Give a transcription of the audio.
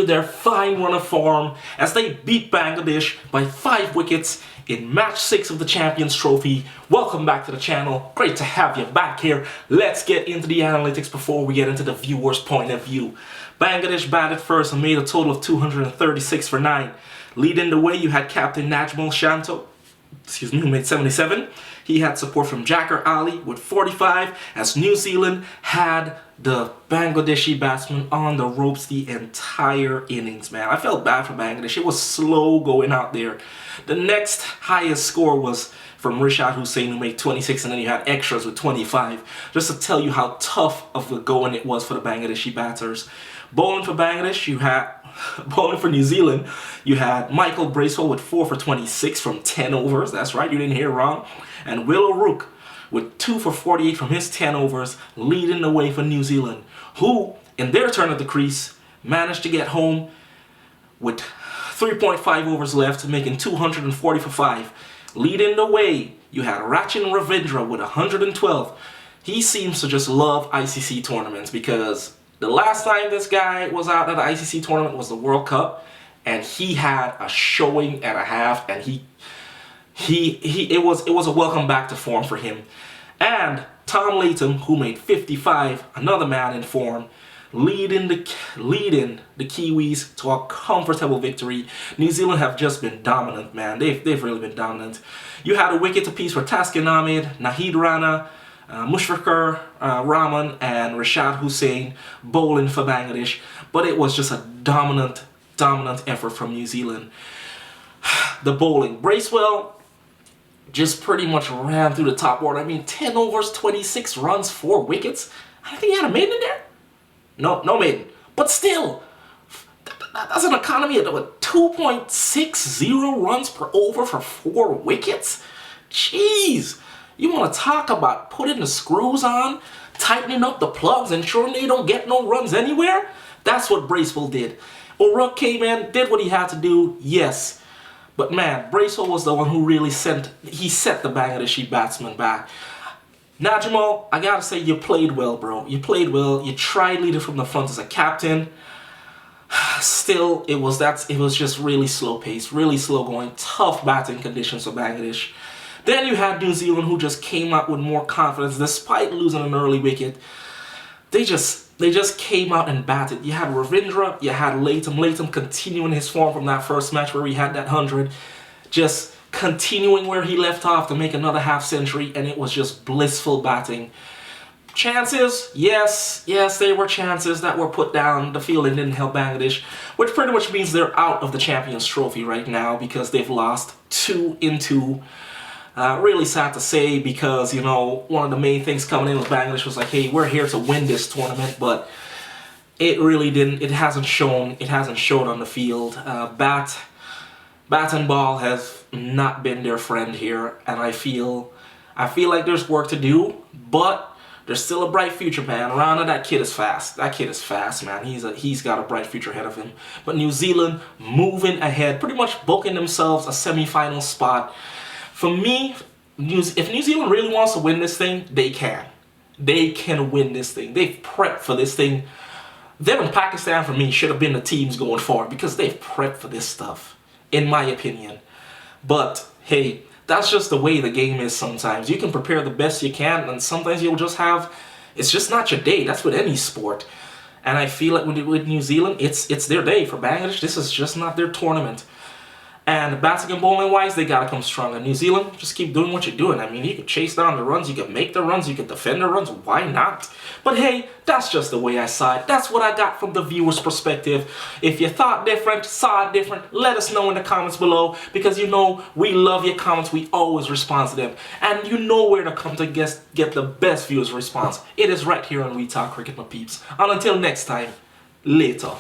continued their fine run of form as they beat Bangladesh by 5 wickets in match 6 of the Champions Trophy. Welcome back to the channel. Great to have you back here. Let's get into the analytics before we get into the viewer's point of view. Bangladesh batted first and made a total of 236 for 9. Leading the way, you had captain Najmal Shanto, who made 77. He had support from Jacker Ali with 45, as New Zealand had the Bangladeshi batsman on the ropes the entire innings, man. I felt bad for Bangladesh. It was slow going out there. The next highest score was from Rashad Hussain, who made 26, and then you had extras with 25. Just to tell you how tough of a going it was for the Bangladeshi batters. Bowling for Bangladesh, you had bowling for New Zealand, you had Michael Bracewell with 4 for 26 from 10 overs. That's right, you didn't hear wrong. And Will O'Rourke with 2 for 48 from his 10 overs, leading the way for New Zealand, who, in their turn at the crease, managed to get home with 3.5 overs left, making 240 for 5. Leading the way, you had Ravindra with 112. He seems to just love ICC tournaments, because the last time this guy was out at the ICC tournament was the World Cup, and he had a showing and a half, and it was a welcome back to form for him. And Tom Latham, who made 55, another man in form, leading the Kiwis to a comfortable victory. New Zealand have just been dominant, man. They've really been dominant. You had a wicket apiece for Taskin Ahmed, Nahid Rana, Mushfiqur Rahman, and Rashad Hussain bowling for Bangladesh. But it was just a dominant effort from New Zealand. The bowling, Bracewell just pretty much ran through the top order. I mean, 10 overs, 26 runs, 4 wickets. I think he had a maiden in there. No maiden. But still, that's an economy of 2.60 runs per over for 4 wickets. Jeez. You want to talk about putting the screws on, tightening up the plugs, ensuring they don't get no runs anywhere? That's what Bracewell did. O'Rourke came in, did what he had to do, yes. But man, Bracewell was the one who really set the Bangladeshi batsman back. Najmal, I gotta say, you played well, bro. You played well. You tried leading from the front as a captain. Still, it was just really slow pace, really slow going, tough batting conditions for Bangladesh. Then you had New Zealand, who just came out with more confidence despite losing an early wicket. They just came out and batted. You had Ravindra, you had Latham continuing his form from that first match where he had that 100, just continuing where he left off to make another half century, and it was just blissful batting. Chances, yes, they were chances that were put down. The fielding didn't help Bangladesh, which pretty much means they're out of the Champions Trophy right now because they've lost 2 in 2. Really sad to say, because, you know, one of the main things coming in with Bangladesh was like, hey, we're here to win this tournament, but it really didn't. It hasn't shown on the field. Bat and ball has not been their friend here, and I feel like there's work to do, but there's still a bright future, man. Rana, that kid is fast. That kid is fast, man. He's got a bright future ahead of him. But New Zealand moving ahead, pretty much booking themselves a semi-final spot. For me, if New Zealand really wants to win this thing, they can. They can win this thing. They've prepped for this thing. Them and Pakistan, for me, should have been the teams going forward because they've prepped for this stuff, in my opinion. But, hey, that's just the way the game is sometimes. You can prepare the best you can, and sometimes you'll just have... It's just not your day. That's with any sport. And I feel like with New Zealand, it's their day. For Bangladesh, this is just not their tournament. And batting and bowling wise, they gotta come stronger. New Zealand, just keep doing what you're doing. I mean, you could chase down the runs, you could make the runs, you could defend the runs. Why not? But hey, that's just the way I saw it. That's what I got from the viewer's perspective. If you thought different, saw it different, let us know in the comments below, because you know we love your comments. We always respond to them, and you know where to come to get the best viewers response. It is right here on We Talk Cricket, my peeps. And until next time, later.